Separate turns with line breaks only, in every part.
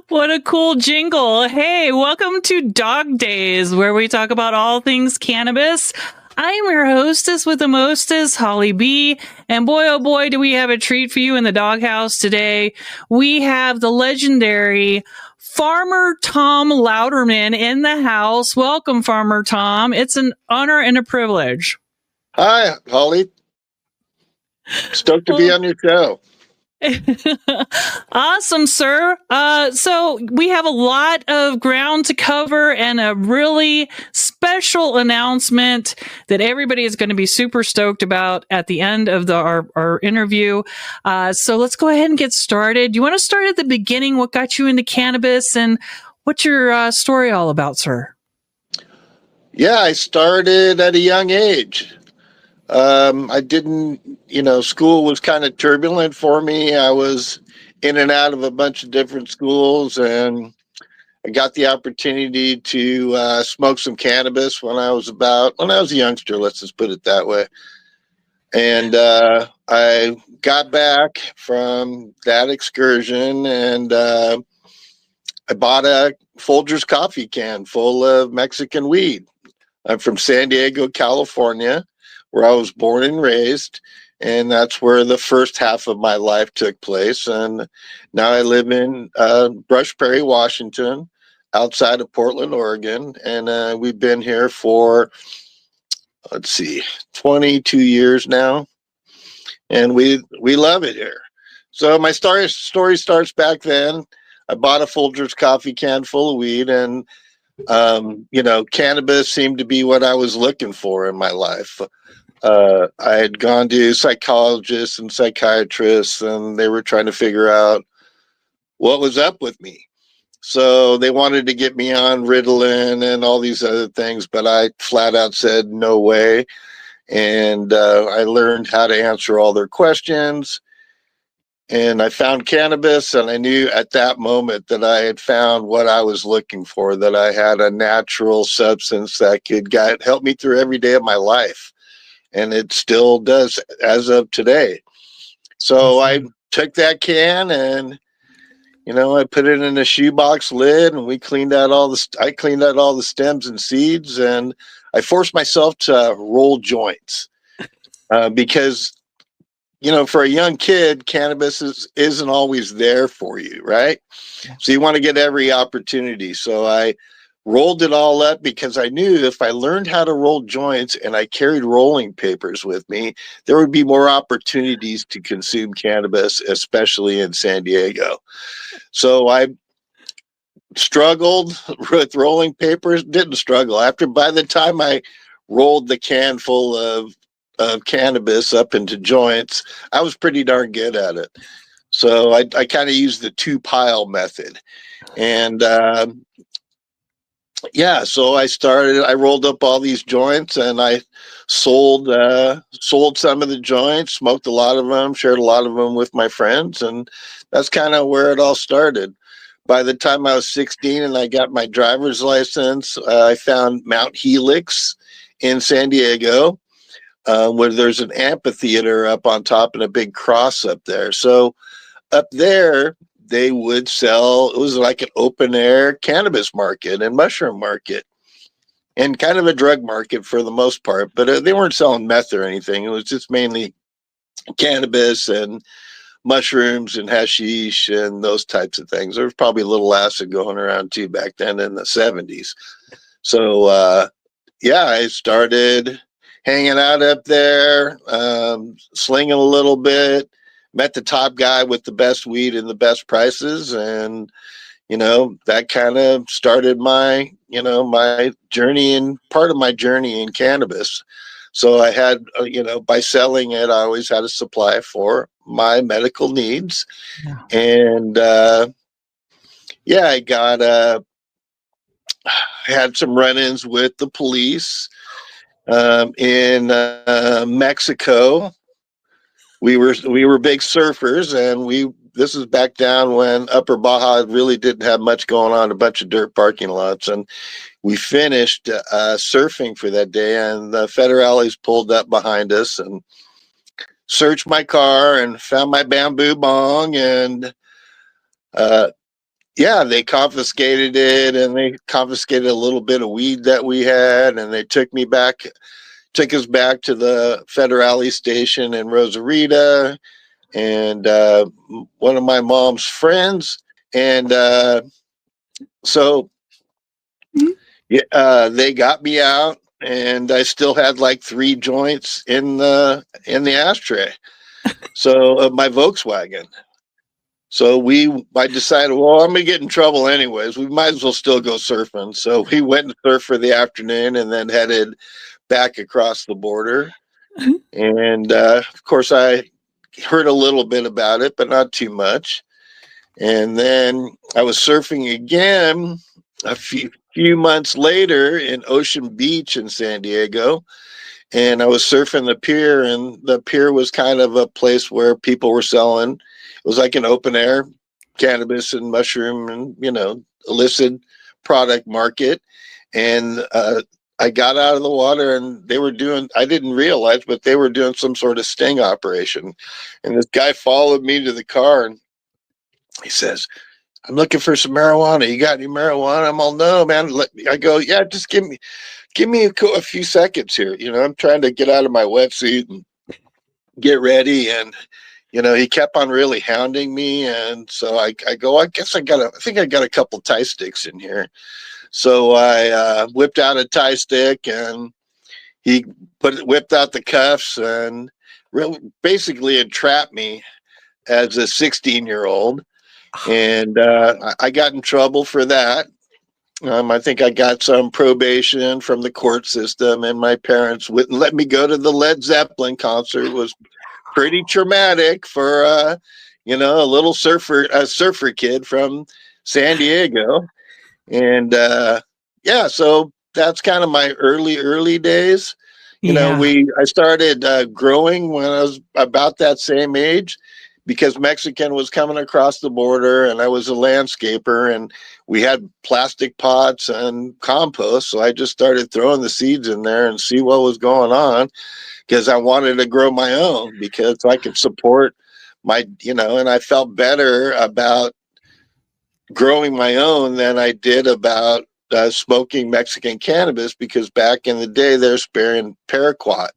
What a cool jingle. Hey, welcome to DAWG DAZE, where we talk about all things cannabis. I am your hostess with the mostest, Holly B. And boy, oh boy, do we have a treat for you in the doghouse today. We have the legendary Farmer Tom Lauerman in the house. Welcome, Farmer Tom. It's an honor and a privilege.
Hi, Holly. Stoked to be on your show.
Awesome, sir. So we have a lot of ground to cover and a really special announcement that everybody is going to be super stoked about at the end of our interview. So let's go ahead and get started. You want to start at the beginning? What got you into cannabis and what's your story all about, sir?
Yeah, I started at a young age. I didn't, school was kind of turbulent for me. I was in and out of a bunch of different schools, and I got the opportunity to smoke some cannabis when I was a youngster, let's just put it that way. And I got back from that excursion, and I bought a Folgers coffee can full of Mexican weed. I'm from San Diego, California, where I was born and raised, and that's where the first half of my life took place. And now I live in Brush Prairie, Washington, outside of Portland, Oregon, and we've been here for, 22 years now, and we love it here. So my story starts back then. I bought a Folgers coffee can full of weed, and cannabis seemed to be what I was looking for in my life. I had gone to psychologists and psychiatrists, and they were trying to figure out what was up with me. So they wanted to get me on Ritalin and all these other things, but I flat out said no way. And I learned how to answer all their questions. And I found cannabis, and I knew at that moment that I had found what I was looking for, that I had a natural substance that could help me through every day of my life. And it still does as of today. So I took that can and, I put it in a shoebox lid, and I cleaned out all the stems and seeds, and I forced myself to roll joints because, for a young kid, cannabis isn't always there for you, right? Yeah. So you want to get every opportunity. So I rolled it all up because I knew if I learned how to roll joints and I carried rolling papers with me, there would be more opportunities to consume cannabis, especially in San Diego. So I struggled with rolling papers, didn't struggle. By the time I rolled the can full of cannabis up into joints, I was pretty darn good at it. So I kind of used the 2-pile method. And so I rolled up all these joints, and I sold some of the joints, smoked a lot of them, shared a lot of them with my friends, and that's kind of where it all started. By the time I was 16 and I got my driver's license, I found Mount Helix in San Diego, where there's an amphitheater up on top and a big cross up there. So up there, they would sell, it was like an open air cannabis market and mushroom market, and kind of a drug market for the most part, but they weren't selling meth or anything. It was just mainly cannabis and mushrooms and hashish and those types of things. There was probably a little acid going around too back then in the 70s. So I started hanging out up there, slinging a little bit, met the top guy with the best weed and the best prices. And, that kind of started my journey, and part of my journey in cannabis. So I had, by selling it, I always had a supply for my medical needs. Yeah. And I had some run-ins with the police in Mexico. We were big surfers, and this is back down when Upper Baja really didn't have much going on, a bunch of dirt parking lots, and we finished surfing for that day, and the federales pulled up behind us and searched my car and found my bamboo bong, and yeah, they confiscated it, and they confiscated a little bit of weed that we had, and they took us back to the Federale station in Rosarita, and one of my mom's friends, and so yeah, they got me out, and I still had like 3 joints in the ashtray. So my Volkswagen. So I decided, well, I'm gonna get in trouble anyways. We might as well still go surfing. So we went and surfed for the afternoon, and then headed back across the border. And of course, I heard a little bit about it, but not too much. And then I was surfing again a few months later in Ocean Beach in San Diego. And I was surfing the pier, and the pier was kind of a place where people were selling. It was like an open air cannabis and mushroom and, illicit product market. And I got out of the water, and they were doing, I didn't realize, but they were doing some sort of sting operation. And this guy followed me to the car, and he says, I'm looking for some marijuana. You got any marijuana? I'm all, no, man. I go, yeah, just give me a few seconds here. I'm trying to get out of my wetsuit and get ready. And, he kept on really hounding me. And so I go, I think I got a couple Thai sticks in here. So I whipped out a Thai stick, and he whipped out the cuffs and really basically entrapped me as a 16-year-old. And I got in trouble for that. I think I got some probation from the court system, and my parents wouldn't let me go to the Led Zeppelin concert. It was pretty traumatic for a little surfer kid from San Diego. And yeah, so that's kind of my early days.
Yeah.
I started growing when I was about that same age, because Mexican was coming across the border, and I was a landscaper, and we had plastic pots and compost. So I just started throwing the seeds in there and see what was going on, because I wanted to grow my own, because I could support and I felt better about growing my own than I did about smoking Mexican cannabis, because back in the day they're sparing paraquat.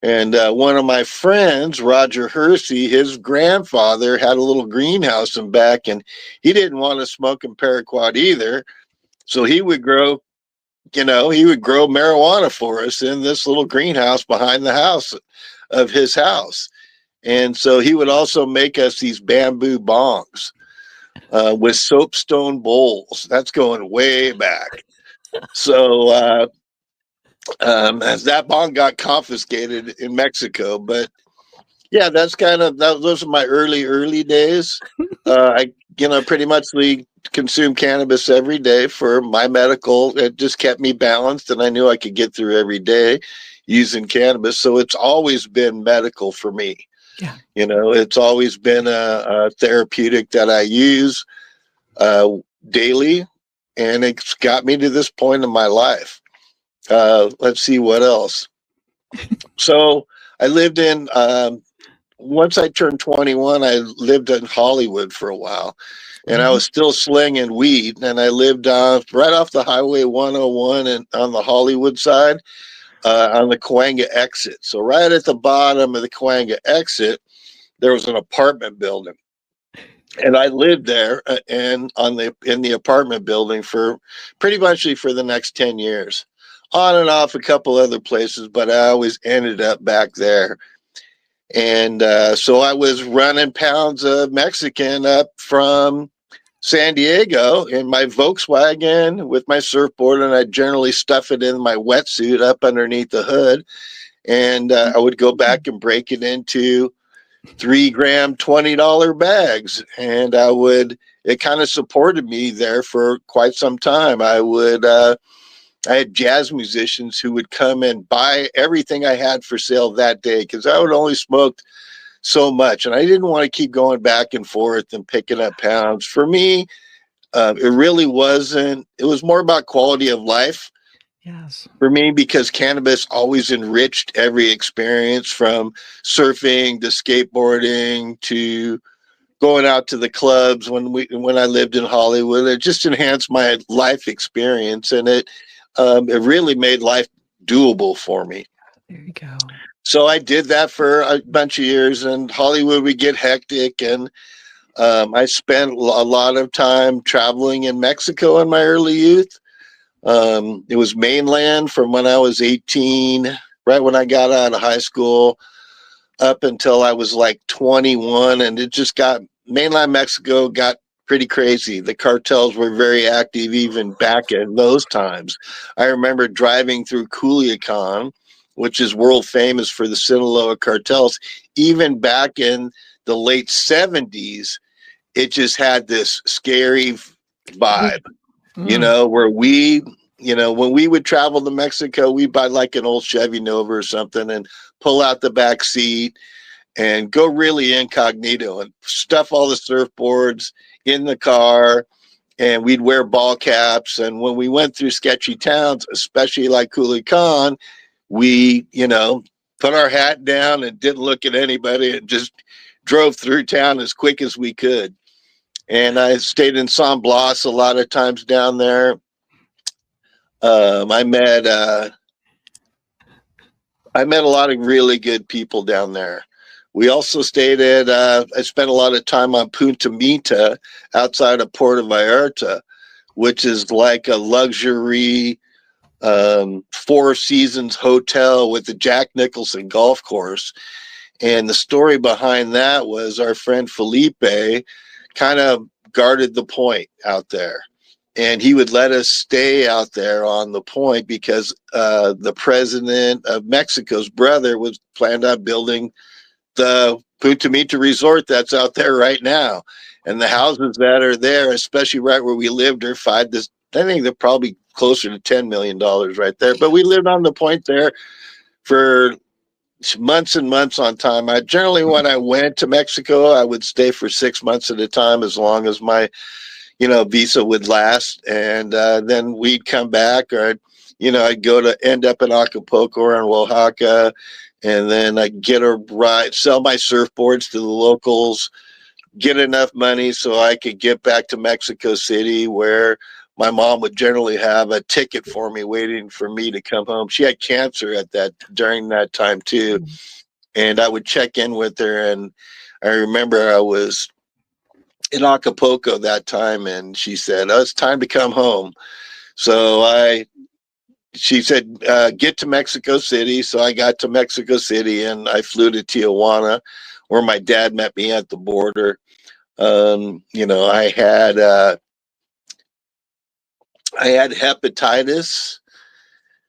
And one of my friends, Roger Hersey, his grandfather had a little greenhouse in back, and he didn't want to smoke in paraquat either. So he would grow marijuana for us in this little greenhouse behind the house of his house. And so he would also make us these bamboo bongs with soapstone bowls. That's going way back. So as that bong got confiscated in Mexico, but yeah, that's those are my early days. I pretty much consume cannabis every day for my medical. It just kept me balanced, and I knew I could get through every day using cannabis. So it's always been medical for me.
Yeah.
It's always been a therapeutic that I use daily, and it's got me to this point in my life. Let's see what else. So I lived in once I turned 21, I lived in Hollywood for a while, and I was still slinging weed. And I lived right off the Highway 101 and on the Hollywood side, on the Cahuenga exit. So right at the bottom of the Cahuenga exit, there was an apartment building, and I lived there and in the apartment building for pretty much for the next 10 years, on and off a couple other places, but I always ended up back there. And so I was running pounds of Mexican up from San Diego in my Volkswagen with my surfboard, and I generally stuff it in my wetsuit up underneath the hood. And I would go back and break it into 3-gram, $20 bags. And it kind of supported me there for quite some time. I had jazz musicians who would come and buy everything I had for sale that day, because I would only smoke so much, and I didn't want to keep going back and forth and picking up pounds. For me, it really wasn't. It was more about quality of life.
Yes.
For me, because cannabis always enriched every experience, from surfing to skateboarding to going out to the clubs when I lived in Hollywood. It just enhanced my life experience, and it really made life doable for me.
There you go.
So I did that for a bunch of years, and Hollywood would get hectic, and I spent a lot of time traveling in Mexico in my early youth. It was mainland from when I was 18, right when I got out of high school, up until I was like 21, and it just got mainland Mexico got pretty crazy. The cartels were very active even back in those times. I remember driving through Culiacan, which is world famous for the Sinaloa cartels. Even back in the late 70s, it just had this scary vibe, where when we would travel to Mexico, we'd buy like an old Chevy Nova or something and pull out the back seat and go really incognito and stuff all the surfboards in the car. And we'd wear ball caps. And when we went through sketchy towns, especially like Culiacan, we, put our hat down and didn't look at anybody and just drove through town as quick as we could. And I stayed in San Blas a lot of times down there. I met a lot of really good people down there. We also stayed at, I spent a lot of time on Punta Mita outside of Puerto Vallarta, which is like a luxury Four Seasons hotel with the Jack Nicholson golf course. And the story behind that was our friend Felipe kind of guarded the point out there. And he would let us stay out there on the point because the president of Mexico's brother was planned on building the Punta Mita resort that's out there right now. And the houses that are there, especially right where we lived, are I think they're probably closer to $10 million right there. But we lived on the point there for months and months on time. When I went to Mexico, I would stay for 6 months at a time, as long as my visa would last. And then we'd come back, or I'd go to end up in Acapulco or in Oaxaca, and then I'd get a ride, sell my surfboards to the locals, get enough money so I could get back to Mexico City, where my mom would generally have a ticket for me waiting for me to come home. She had cancer during that time too. And I would check in with her. And I remember I was in Acapulco that time, and she said, "Oh, it's time to come home." So she said, "Get to Mexico City." So I got to Mexico City, and I flew to Tijuana, where my dad met me at the border. I had hepatitis.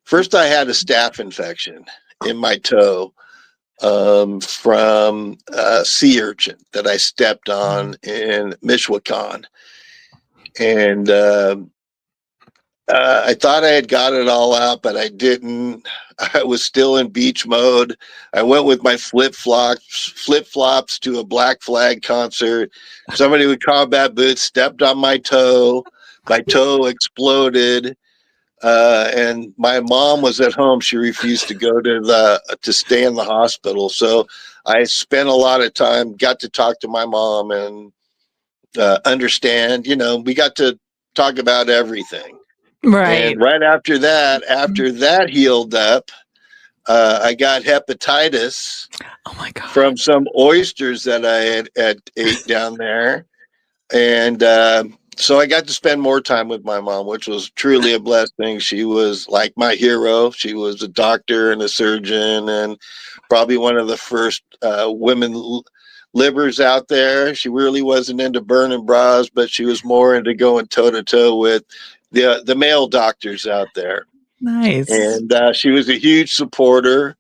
First, I had a staph infection in my toe from a sea urchin that I stepped on in Michoacan. And I thought I had got it all out, but I didn't. I was still in beach mode. I went with my flip-flops to a Black Flag concert. Somebody with combat boots stepped on my toe. My toe exploded. And my mom was at home. She refused to go to stay in the hospital. So I spent a lot of time, got to talk to my mom and understand, we got to talk about everything.
Right.
And right after that healed up, I got hepatitis.
Oh my God.
From some oysters that I had ate down there. And so I got to spend more time with my mom, which was truly a blessing. She was like my hero. She was a doctor and a surgeon, and probably one of the first women livers out there. She really wasn't into burning bras, but she was more into going toe to toe with the male doctors out there.
Nice.
And she was a huge supporter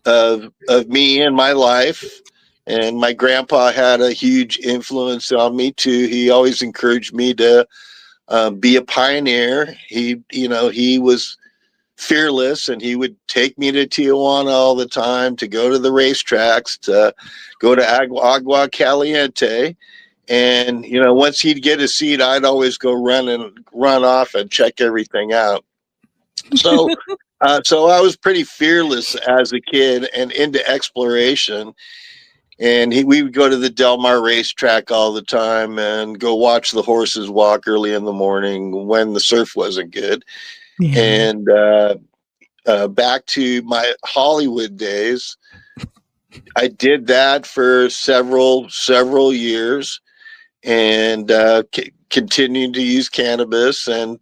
of me and my life. And my grandpa had a huge influence on me too. He always encouraged me to be a pioneer. He was fearless, and he would take me to Tijuana all the time, to go to the racetracks, to go to Agua Caliente. And, once he'd get a seat, I'd always go run off and check everything out. So, so I was pretty fearless as a kid and into exploration. And we would go to the Del Mar racetrack all the time and go watch the horses walk early in the morning when the surf wasn't good.
Yeah.
And back to my Hollywood days, I did that for several years, and continued to use cannabis and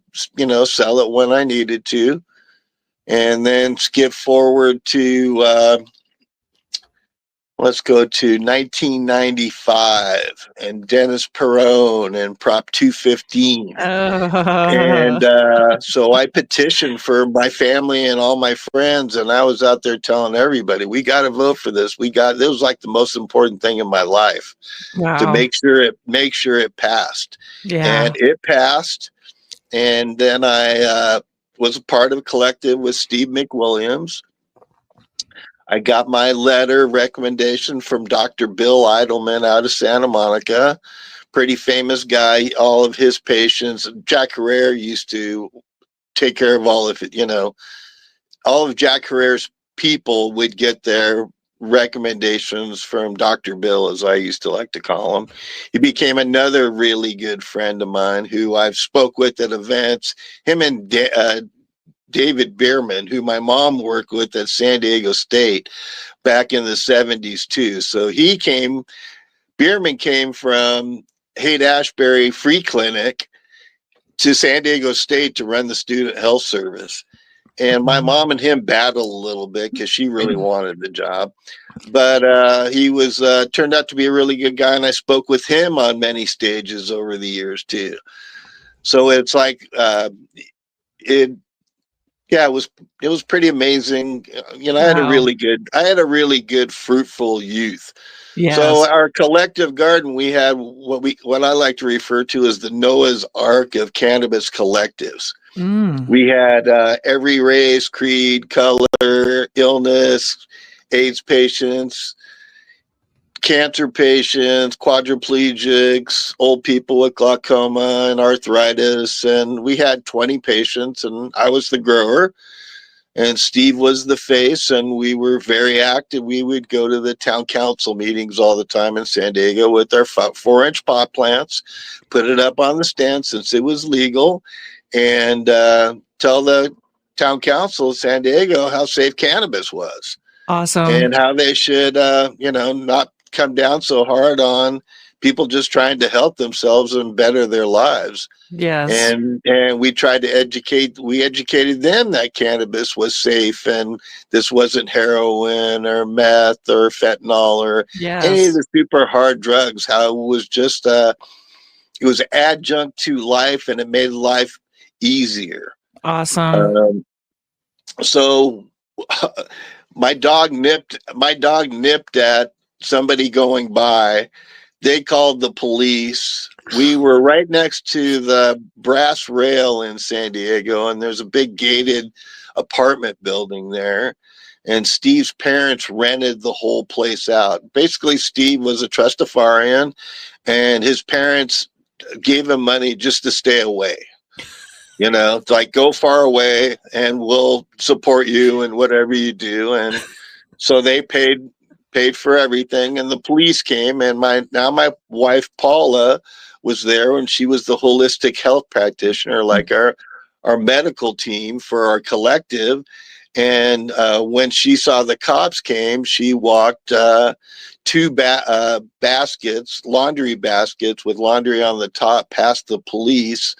sell it when I needed to, and then skip forward to let's go to 1995 and Dennis Perone and Prop 215. And so I petitioned for my family and all my friends, and I was out there telling everybody, we got to vote for this. It was like the most important thing in my life to
Wow.
make sure it passed.
Yeah.
And it passed. And then I was a part of a collective with Steve McWilliams. I got my letter recommendation from Dr. Bill Eidelman out of Santa Monica, pretty famous guy. All of his patients, Jack Herrera used to take care of all of it, all of Jack Herrera's people would get their recommendations from Dr. Bill, as I used to like to call him. He became another really good friend of mine who I've spoke with at events. Him and David Bierman, who my mom worked with at San Diego State back in the 70s too. So Bierman came from Haight-Ashbury Free Clinic to San Diego State to run the student health service. And my mom and him battled a little bit because she really wanted the job. But he was turned out to be a really good guy, and I spoke with him on many stages over the years too. So it's like it was pretty amazing. I had a really good fruitful youth.
Yes.
So our collective garden, we had what I like to refer to as the Noah's Ark of cannabis collectives. We had every race, creed, color, illness, AIDS patients, cancer patients, quadriplegics, old people with glaucoma and arthritis. And we had 20 patients, and I was the grower, and Steve was the face, and we were very active. We would go to the town council meetings all the time in San Diego with our 4-inch pot plants, put it up on the stand since it was legal, and tell the town council of San Diego how safe cannabis was.
Awesome.
And how they should, not come down so hard on people just trying to help themselves and better their lives.
Yes.
And we tried to educated them that cannabis was safe and this wasn't heroin or meth or fentanyl or any of the super hard drugs. How it was just, it was adjunct to life, and it made life easier.
Awesome.
So my dog nipped at somebody going by. They called the police. We were right next to the brass rail in San Diego, and there's a big gated apartment building there. And Steve's parents rented the whole place out. Basically, Steve was a trustafarian, and his parents gave him money just to stay away. It's like, go far away and we'll support you and whatever you do. And so they paid for everything, and the police came, and my wife Paula was there, and she was the holistic health practitioner, like our medical team for our collective. And when she saw the cops came, she walked 2 baskets, laundry baskets with laundry on the top, past the police,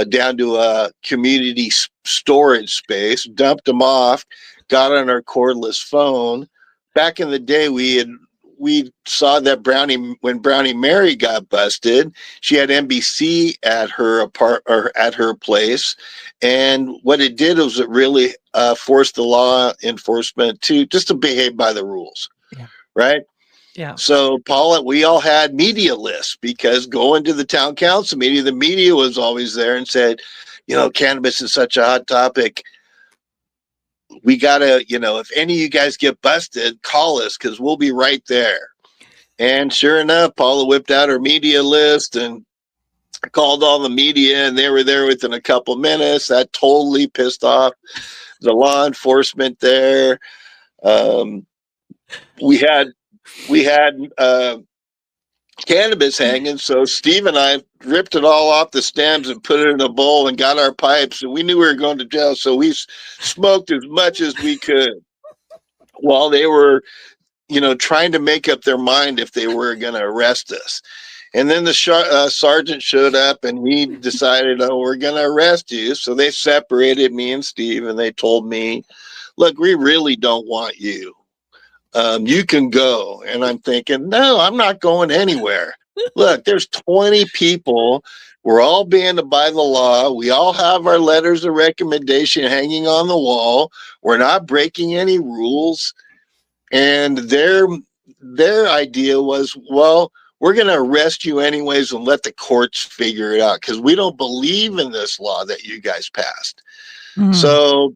down to a community storage space, dumped them off, got on our cordless phone. Back in the day, we saw that when Brownie Mary got busted, she had NBC at her at her place, and what it did was it really forced the law enforcement to behave by the rules, right?
Yeah.
So, Paula, we all had media lists, because going to the town council meeting, the media was always there and said, cannabis is such a hot topic. We gotta, if any of you guys get busted, call us, because we'll be right there. And sure enough, Paula whipped out her media list and called all the media, and they were there within a couple minutes. That totally pissed off the law enforcement there. We had we had cannabis hanging. So Steve and I ripped it all off the stems and put it in a bowl and got our pipes. And we knew we were going to jail. So we smoked as much as we could while they were, trying to make up their mind if they were going to arrest us. And then the sergeant showed up and he decided, oh, we're going to arrest you. So they separated me and Steve and they told me, look, we really don't want you. You can go. And I'm thinking, no, I'm not going anywhere. Look, there's 20 people. We're all being by the law. We all have our letters of recommendation hanging on the wall. We're not breaking any rules. And their idea was, well, we're going to arrest you anyways and let the courts figure it out because we don't believe in this law that you guys passed. So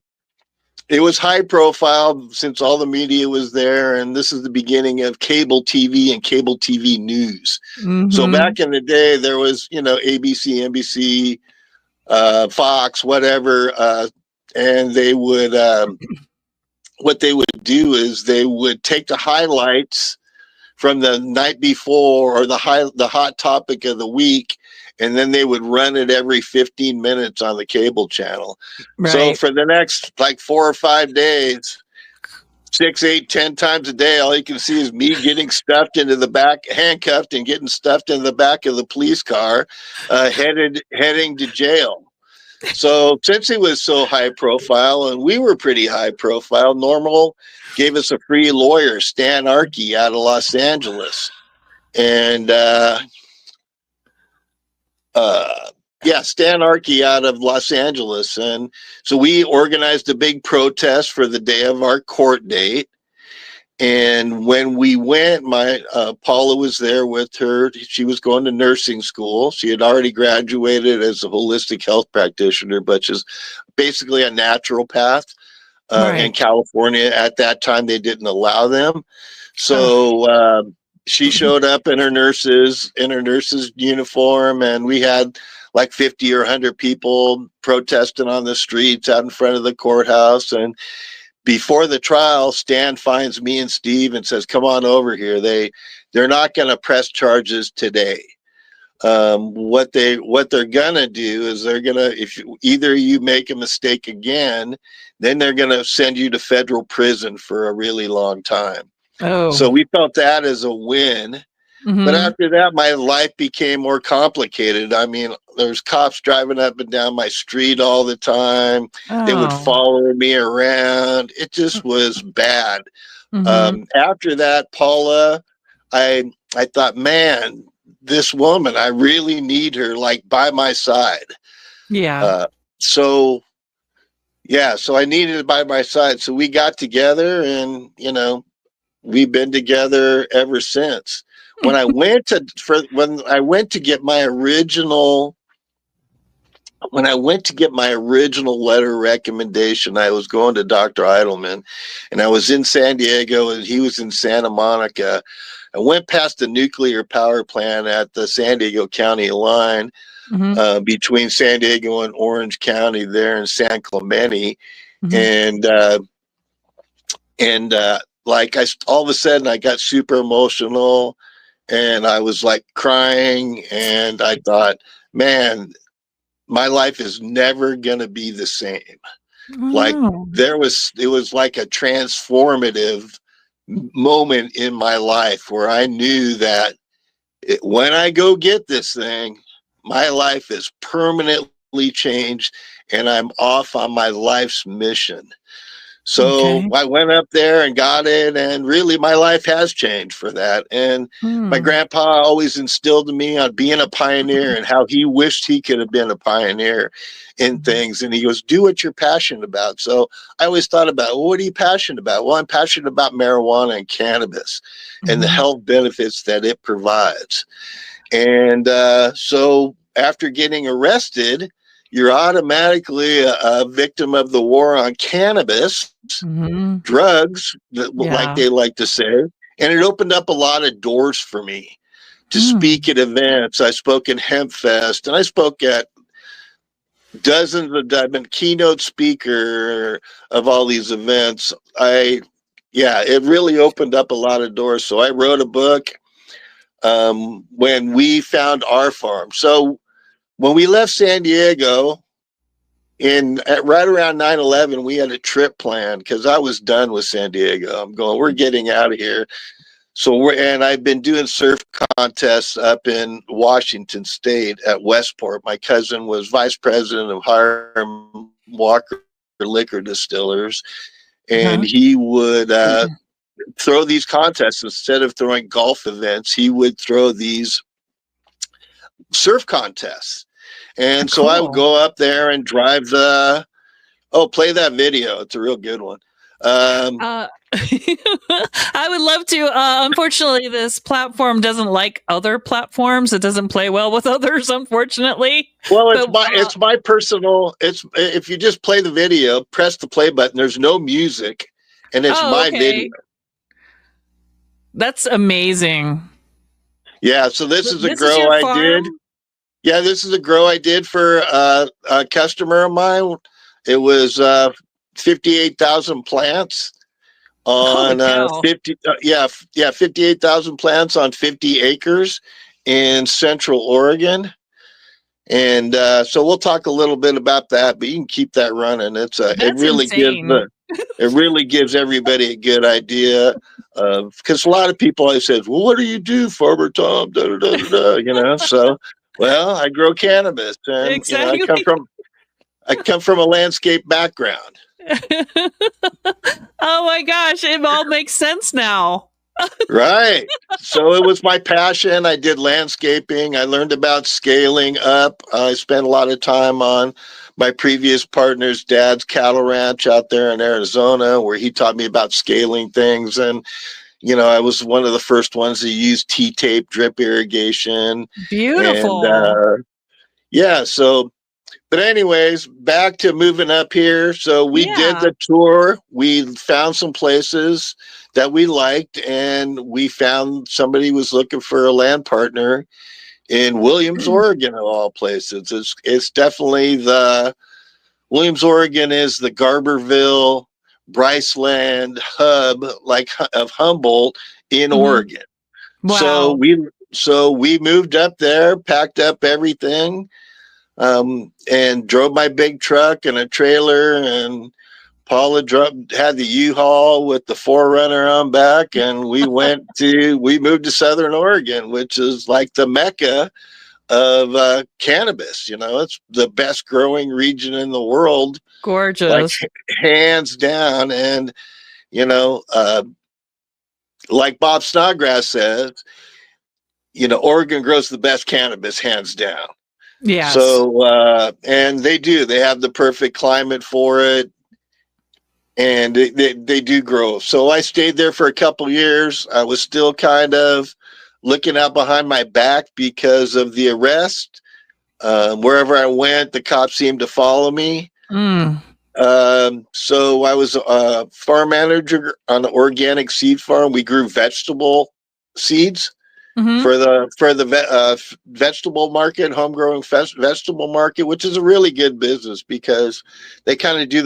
it was high profile since all the media was there. And this is the beginning of cable TV and cable TV news. So back in the day, there was, ABC, NBC, Fox, whatever. And they would, what they would do is they would take the highlights from the night before or the hot topic of the week, and then they would run it every 15 minutes on the cable channel. Right. So for the next 4 or 5 days, 6, 8, 10 times a day, all you can see is me getting stuffed into the back, handcuffed and getting stuffed in the back of the police car, heading to jail. So since it was so high profile and we were pretty high profile, Normal gave us a free lawyer, Stan Arkey out of Los Angeles. And Stan Arkey out of Los Angeles. And so we organized a big protest for the day of our court date. And when we went, Paula was there with her. She was going to nursing school. She had already graduated as a holistic health practitioner, but she's basically a naturopath. In California at that time, they didn't allow them. So she showed up in her nurse's uniform, and we had 50 or 100 people protesting on the streets out in front of the courthouse. And before the trial, Stan finds me and Steve and says, come on over here. They're not going to press charges today. What they're gonna do is they're gonna, if either you make a mistake again, then they're gonna send you to federal prison for a really long time. Oh, so we felt that as a win. But after that, my life became more complicated. I mean, there's cops driving up and down my street all the time. They would follow me around. It just was bad. After that, Paula, I thought, man, this woman, I really need her by my side. So I needed it by my side. So we got together and, we've been together ever since. When I went to get my original letter recommendation, I was going to Dr. Eidelman, and I was in San Diego and he was in Santa Monica. I went past the nuclear power plant at the San Diego County line between San Diego and Orange County there in San Clemente. And all of a sudden I got super emotional and I was crying, and I thought, man, my life is never going to be the same. It was like a transformative moment in my life where I knew that when I go get this thing, my life is permanently changed and I'm off on my life's mission. So I went up there and got it, and really my life has changed for that. And my grandpa always instilled in me on being a pioneer and how he wished he could have been a pioneer in things. And he goes, do what you're passionate about. So I always thought about, well, what are you passionate about? Well, I'm passionate about marijuana and cannabis and the health benefits that it provides. And so after getting arrested, you're automatically a victim of the war on cannabis, drugs, like they like to say. And it opened up a lot of doors for me to speak at events. I spoke at Hemp Fest, and I spoke at I've been keynote speaker of all these events. yeah, it really opened up a lot of doors. So I wrote a book when we found our farm. So when we left San Diego right around 9/11, we had a trip planned because I was done with San Diego. I'm going, we're getting out of here. So and I've been doing surf contests up in Washington State at Westport. My cousin was vice president of Hiram Walker Liquor Distillers, and he would throw these contests. Instead of throwing golf events, he would throw these surf contests. And so I would go up there and drive play that video. It's a real good one.
I would love to. Unfortunately, this platform doesn't like other platforms. It doesn't play well with others, unfortunately.
Well, it's my personal. If you just play the video, press the play button. There's no music, and it's my video.
That's amazing.
Yeah. So this is a grow I did. Yeah, this is a grow I did for a customer of mine. It was 58,000 plants on 58,000 plants on 50 acres in Central Oregon. And so we'll talk a little bit about that, but you can keep that running. It really gives everybody a good idea of, because a lot of people always says, well, what do you do, Farmer Tom? So well, I grow cannabis, and
exactly.
I come from a landscape background.
Oh my gosh, it all makes sense now.
Right. So it was my passion. I did landscaping. I learned about scaling up. I spent a lot of time on my previous partner's dad's cattle ranch out there in Arizona, where he taught me about scaling things. And I was one of the first ones to use T-tape drip irrigation.
Beautiful.
And, but anyways, back to moving up here. So we did the tour. We found some places that we liked, and we found somebody was looking for a land partner in Williams, Oregon, of all places. It's definitely Williams, Oregon is the Garberville, Bryceland hub, of Humboldt in Oregon.
Wow.
So we moved up there, packed up everything, and drove my big truck and a trailer, and Paula had the U-Haul with the 4Runner on back, and we moved to Southern Oregon, which is like the Mecca of cannabis. It's the best growing region in the world.
Gorgeous.
Hands down. And, like Bob Snodgrass says, Oregon grows the best cannabis, hands down.
Yeah.
So, and they have the perfect climate for it. And they do grow. So I stayed there for a couple years. I was still kind of looking out behind my back because of the arrest. Wherever I went, the cops seemed to follow me. So I was a farm manager on an organic seed farm. We grew vegetable seeds for the vegetable market, home growing vegetable market, which is a really good business because they kind of do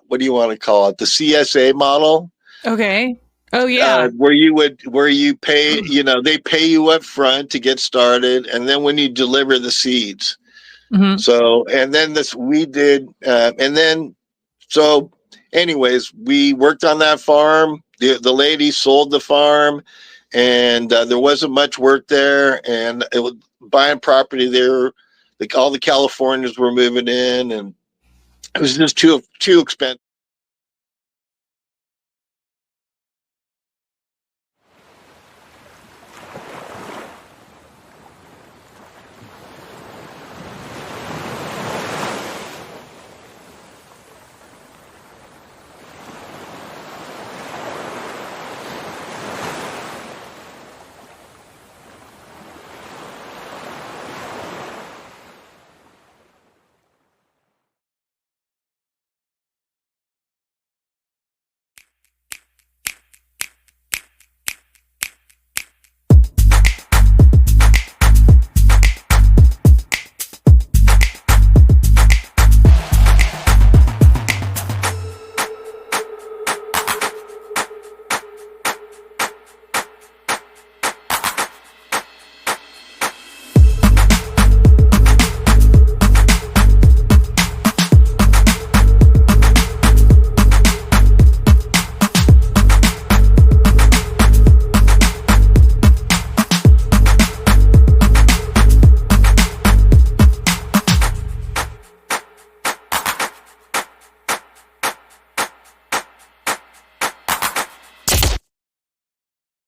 what do you want to call it? The CSA model.
Okay. Oh yeah.
Where you pay, they pay you up front to get started, and then when you deliver the seeds. So, and then anyways, we worked on that farm. The lady sold the farm, and there wasn't much work there, and it was buying property there. All the Californians were moving in, and it was just too expensive